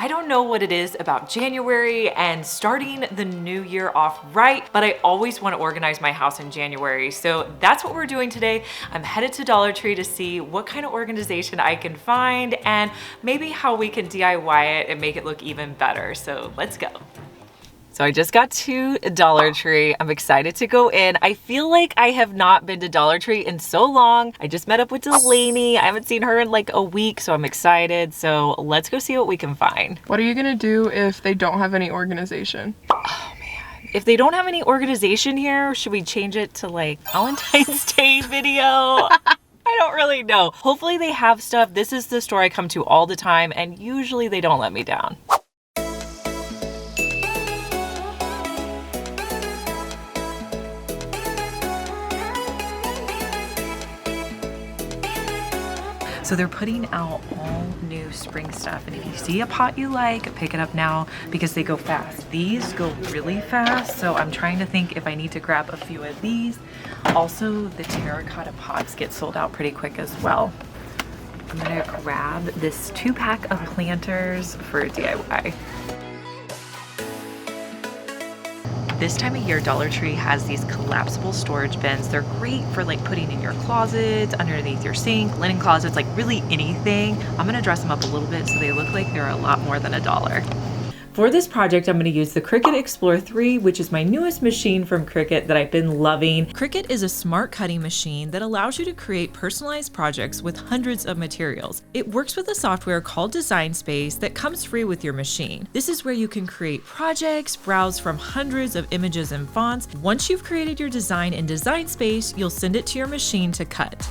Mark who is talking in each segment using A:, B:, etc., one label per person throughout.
A: I don't know what it is about January and starting the new year off right, but I always want to organize my house in January. So that's what we're doing today. I'm headed to Dollar Tree to see what kind of organization I can find and maybe how we can DIY it and make it look even better. So let's go. So I just got to Dollar Tree. I'm excited to go in. I feel like I have not been to Dollar Tree in so long. I just met up with Delaney. I haven't seen her in like a week, so I'm excited. So let's go see what we can find.
B: What are you gonna do if they don't have any organization?
A: Oh man. If they don't have any organization here, should we change it to like Valentine's Day video? I don't really know. Hopefully they have stuff. This is the store I come to all the time, and usually they don't let me down. So they're putting out all new spring stuff. And if you see a pot you like, pick it up now because they go fast. These go really fast. So I'm trying to think if I need to grab a few of these. Also, the terracotta pots get sold out pretty quick as well. I'm gonna grab this 2-pack of planters for a DIY. This time of year, Dollar Tree has these collapsible storage bins. They're great for like putting in your closets, underneath your sink, linen closets, like really anything. I'm gonna dress them up a little bit so they look like they're a lot more than $1. For this project, I'm going to use the Cricut Explore 3, which is my newest machine from Cricut that I've been loving. Cricut is a smart cutting machine that allows you to create personalized projects with hundreds of materials. It works with a software called Design Space that comes free with your machine. This is where you can create projects, browse from hundreds of images and fonts. Once you've created your design in Design Space, you'll send it to your machine to cut.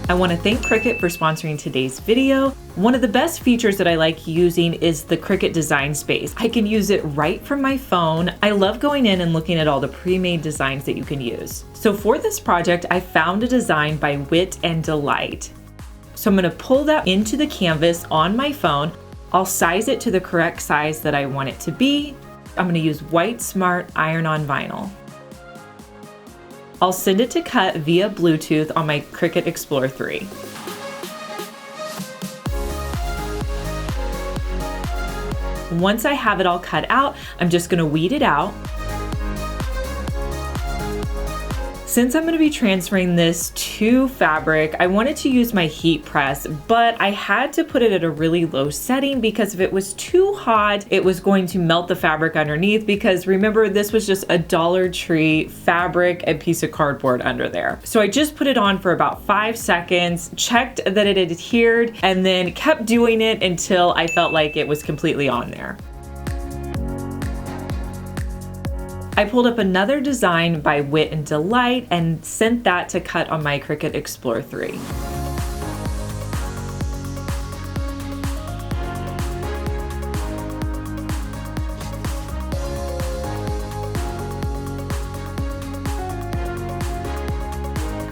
A: I want to thank Cricut for sponsoring today's video. One of the best features that I like using is the Cricut Design Space. I can use it right from my phone. I love going in and looking at all the pre-made designs that you can use. So for this project, I found a design by Wit and Delight. So I'm going to pull that into the canvas on my phone. I'll size it to the correct size that I want it to be. I'm going to use White Smart Iron-On Vinyl. I'll send it to cut via Bluetooth on my Cricut Explore 3. Once I have it all cut out, I'm just going to weed it out. Since I'm going to be transferring this to fabric, I wanted to use my heat press, but I had to put it at a really low setting because if it was too hot, it was going to melt the fabric underneath because remember, this was just a Dollar Tree fabric and piece of cardboard under there. So I just put it on for about 5 seconds, checked that it adhered, and then kept doing it until I felt like it was completely on there. I pulled up another design by Wit and Delight and sent that to cut on my Cricut Explore 3.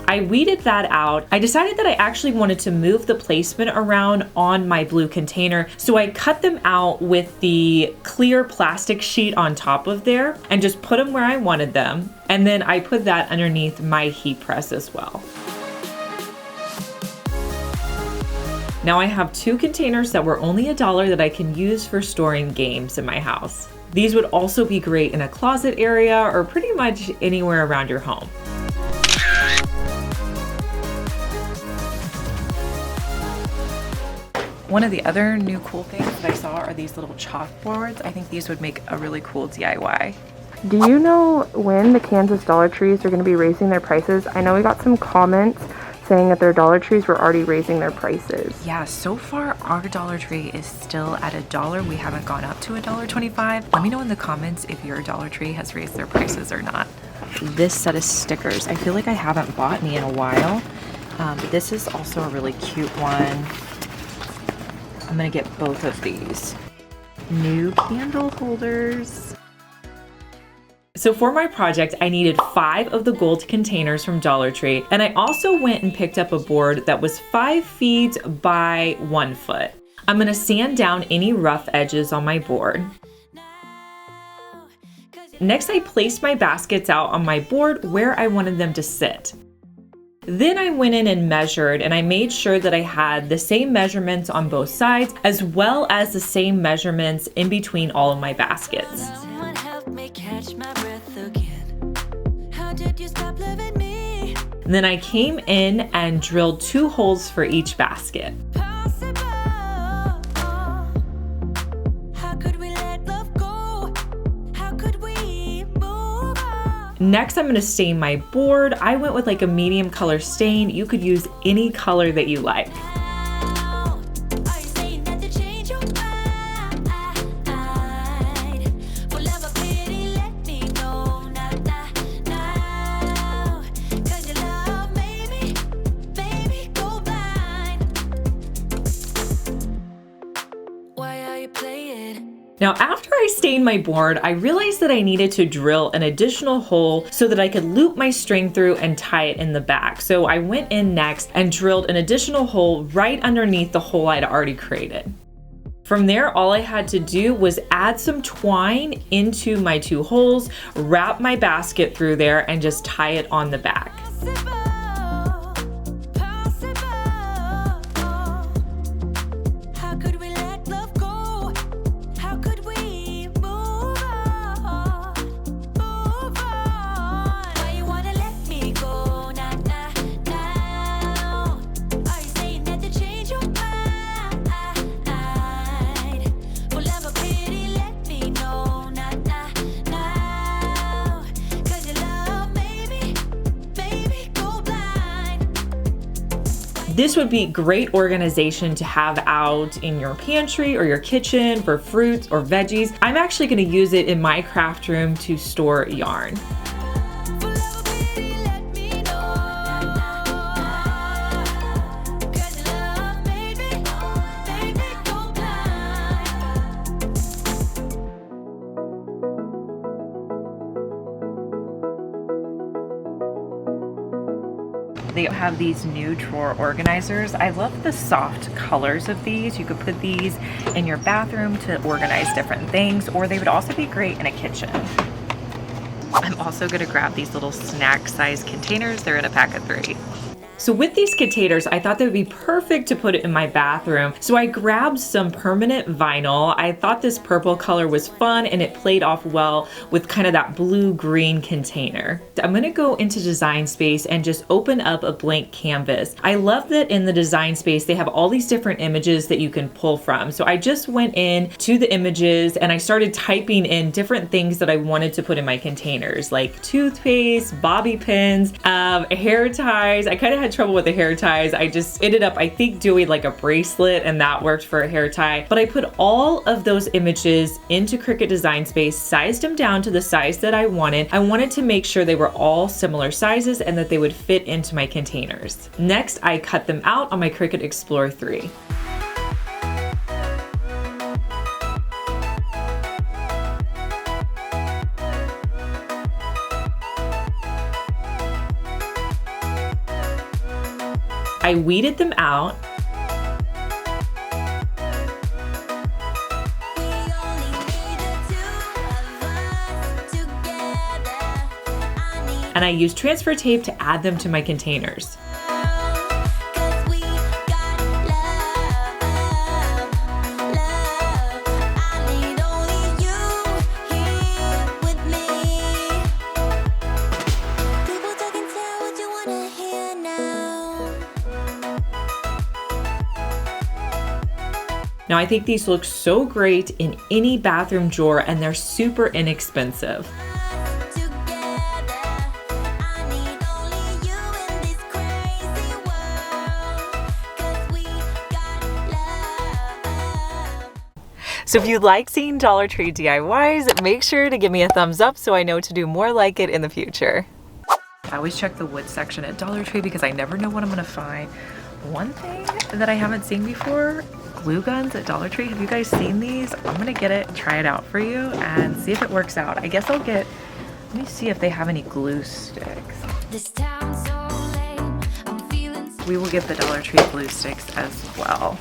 A: I weeded that out. I decided that I actually wanted to move the placement around on my blue container, so I cut them out with the clear plastic sheet on top of there and just put them where I wanted them. And then I put that underneath my heat press as well. Now I have 2 containers that were only $1 that I can use for storing games in my house. These would also be great in a closet area or pretty much anywhere around your home. One of the other new cool things that I saw are these little chalkboards. I think these would make a really cool DIY.
B: Do you know when the Kansas Dollar Trees are going to be raising their prices? I know we got some comments saying that their Dollar Trees were already raising their prices.
A: Yeah, so far our Dollar Tree is still at $1. We haven't gone up to $1.25. Let me know in the comments if your Dollar Tree has raised their prices or not. This set of stickers, I feel like I haven't bought any in a while. But this is also a really cute one. I'm gonna get both of these. New candle holders. So for my project, I needed 5 of the gold containers from Dollar Tree, and I also went and picked up a board that was 5 feet by 1 foot. I'm gonna sand down any rough edges on my board. Next, I placed my baskets out on my board where I wanted them to sit. Then I went in and measured, and I made sure that I had the same measurements on both sides, as well as the same measurements in between all of my baskets.
C: Someone help me catch my breath again. How did you stop loving me?
A: Then I came in and drilled 2 holes for each basket.
C: Possible. How could we let love go? How could we move on?
A: Next, I'm gonna stain my board. I went with like a medium color stain. You could use any color that you like.
C: Now, are you saying that to change your mind? For love or pity, let me know now. 'Cause your love made me, baby, go blind. Why are you playing?
A: Now, after I stained my board, I realized that I needed to drill an additional hole so that I could loop my string through and tie it in the back. So I went in next and drilled an additional hole right underneath the hole I'd already created. From there, all I had to do was add some twine into my 2 holes, wrap my basket through there, and just tie it on the back.
C: How could we let love go? How could we move on? Move on. Why you wanna let me go now? Are you saying that to change your mind? For love or pity, let me know now. 'Cause your love made me, baby, go blind.
A: This would be great organization to have out in your pantry or your kitchen for fruits or veggies. I'm actually going to use it in my craft room to store yarn.
C: For love or pity, let me know. 'Cause your love made me, baby, go blind.
A: They have these new drawer organizers. I love the soft colors of these. You could put these in your bathroom to organize different things, or they would also be great in a kitchen. I'm also gonna grab these little snack size containers. They're in a pack of 3. So with these containers, I thought they would be perfect to put it in my bathroom. So I grabbed some permanent vinyl. I thought this purple color was fun and it played off well with kind of that blue-green container. I'm gonna go into Design Space and just open up a blank canvas. I love that in the Design Space, they have all these different images that you can pull from. So I just went in to the images and I started typing in different things that I wanted to put in my containers, like toothpaste, bobby pins, hair ties. I kind of had trouble with the hair ties. I just ended up, I think, doing like a bracelet, and that worked for a hair tie. But I put all of those images into Cricut Design Space, sized them down to the size that I wanted. I wanted to make sure they were all similar sizes and that they would fit into my containers. Next, I cut them out on my Cricut Explorer 3. I weeded them out. And I used transfer tape to add them to my containers. Now I think these look so great in any bathroom drawer, and they're super inexpensive. So if you like seeing Dollar Tree DIYs, make sure to give me a thumbs up so I know to do more like it in the future. I always check the wood section at Dollar Tree because I never know what I'm gonna find. One thing that I haven't seen before, glue guns at Dollar Tree. Have you guys seen these? I'm gonna get it, try it out for you, and see if it works out. I guess I'll get, let me see if they have any glue sticks.
C: This town's so lame. I'm feeling
A: We will get the Dollar Tree glue sticks as well.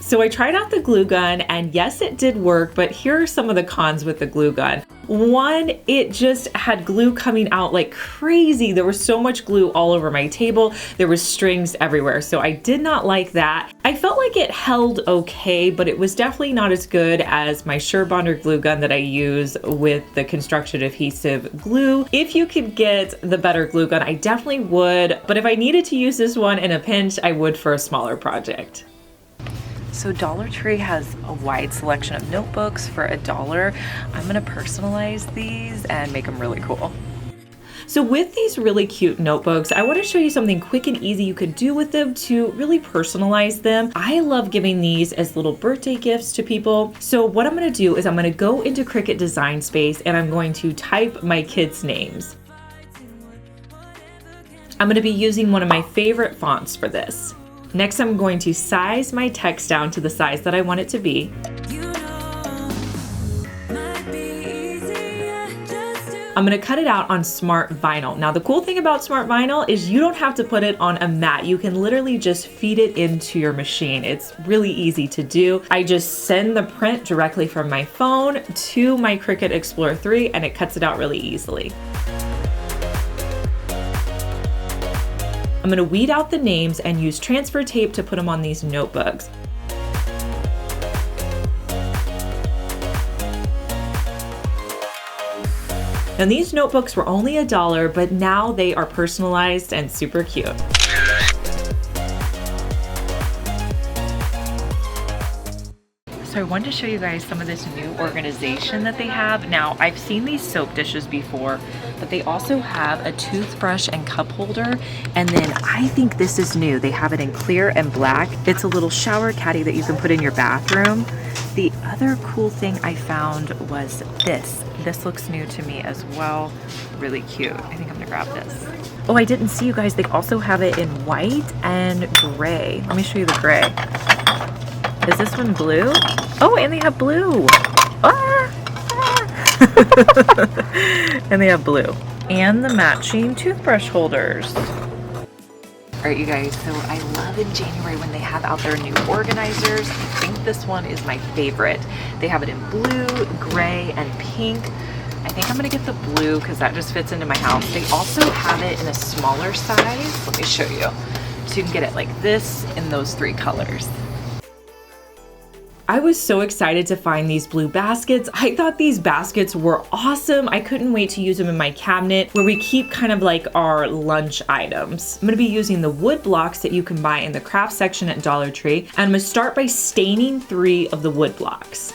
A: So I tried out the glue gun, and yes, it did work, but here are some of the cons with the glue gun. One, it just had glue coming out like crazy. There was so much glue all over my table. There was strings everywhere, so I did not like that. I felt like it held okay, but it was definitely not as good as my SureBonder glue gun that I use with the construction adhesive glue. If you could get the better glue gun, I definitely would, but if I needed to use this one in a pinch, I would for a smaller project. So Dollar Tree has a wide selection of notebooks for $1. I'm gonna personalize these and make them really cool. So with these really cute notebooks, I want to show you something quick and easy you could do with them to really personalize them. I love giving these as little birthday gifts to people. So what I'm going to do is I'm going to go into Cricut Design Space and I'm going to type my kids' names. I'm going to be using one of my favorite fonts for this. Next, I'm going to size my text down to the size that I want it to be. I'm gonna cut it out on smart vinyl. Now the cool thing about smart vinyl is you don't have to put it on a mat. You can literally just feed it into your machine. It's really easy to do. I just send the print directly from my phone to my Cricut Explorer 3 and it cuts it out really easily. I'm gonna weed out the names and use transfer tape to put them on these notebooks. Now these notebooks were only $1, but now they are personalized and super cute. So I wanted to show you guys some of this new organization that they have. Now I've seen these soap dishes before, but they also have a toothbrush and cup holder. And then I think this is new. They have it in clear and black. It's a little shower caddy that you can put in your bathroom. The other cool thing I found was this. This looks new to me as well. Really cute. I think I'm gonna grab this. Oh, I didn't see you guys. They also have it in white and gray. Let me show you the gray. Is this one blue? Oh, and they have blue. Ah! And they have blue. And the matching toothbrush holders. All right, you guys, so I love in January when they have out their new organizers. I think this one is my favorite. They have it in blue, gray, and pink. I think I'm gonna get the blue because that just fits into my house. They also have it in a smaller size. Let me show you. So you can get it like this in those 3 colors. I was so excited to find these blue baskets. I thought these baskets were awesome. I couldn't wait to use them in my cabinet where we keep kind of like our lunch items. I'm gonna be using the wood blocks that you can buy in the craft section at Dollar Tree. And I'm gonna start by staining 3 of the wood blocks.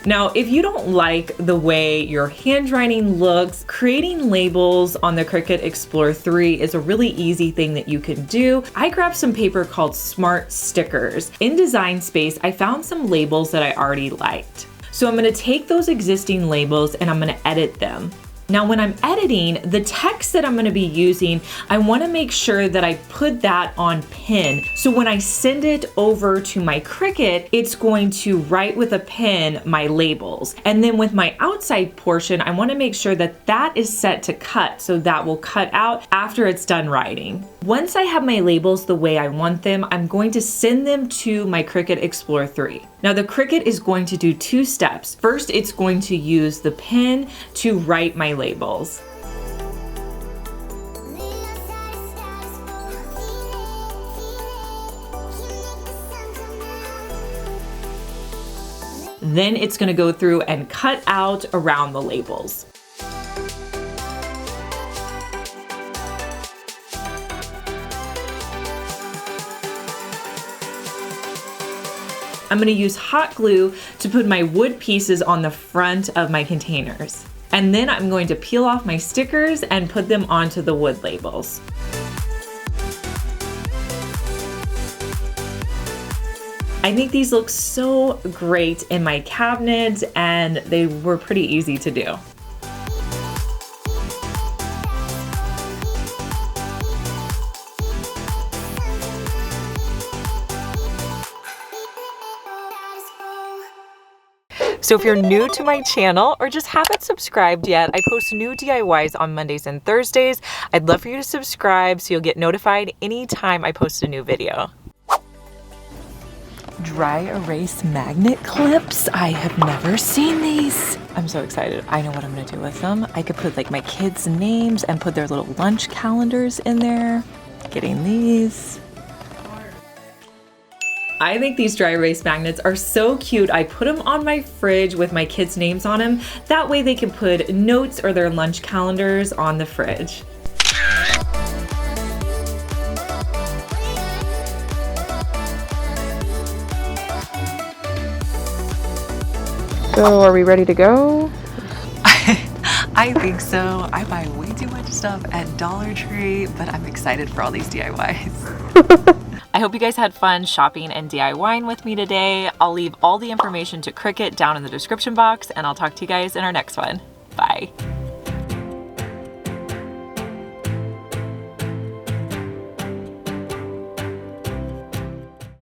A: Now, if you don't like the way your handwriting looks, creating labels on the Cricut Explorer 3 is a really easy thing that you can do. I grabbed some paper called Smart Stickers. In Design Space, I found some labels that I already liked. So I'm gonna take those existing labels and I'm gonna edit them. Now, when I'm editing, the text that I'm gonna be using, I wanna make sure that I put that on pen. So when I send it over to my Cricut, it's going to write with a pen my labels. And then with my outside portion, I wanna make sure that that is set to cut, so that will cut out after it's done writing. Once I have my labels the way I want them, I'm going to send them to my Cricut Explorer 3. Now the Cricut is going to do 2 steps. First, it's going to use the pen to write my labels. Then it's going to go through and cut out around the labels. I'm going to use hot glue to put my wood pieces on the front of my containers. And then I'm going to peel off my stickers and put them onto the wood labels. I think these look so great in my cabinet and they were pretty easy to do. So if you're new to my channel or just haven't subscribed yet, I post new DIYs on Mondays and Thursdays. I'd love for you to subscribe so you'll get notified anytime I post a new video. Dry erase magnet clips. I have never seen these. I'm so excited. I know what I'm gonna do with them. I could put like my kids' names and put their little lunch calendars in there. Getting these. I think these dry erase magnets are so cute. I put them on my fridge with my kids' names on them. That way they can put notes or their lunch calendars on the fridge.
B: So are we ready to go?
A: I think so. I buy way too much stuff at Dollar Tree, but I'm excited for all these DIYs. I hope you guys had fun shopping and DIYing with me today. I'll leave all the information to Cricut down in the description box, and I'll talk to you guys in our next one. Bye.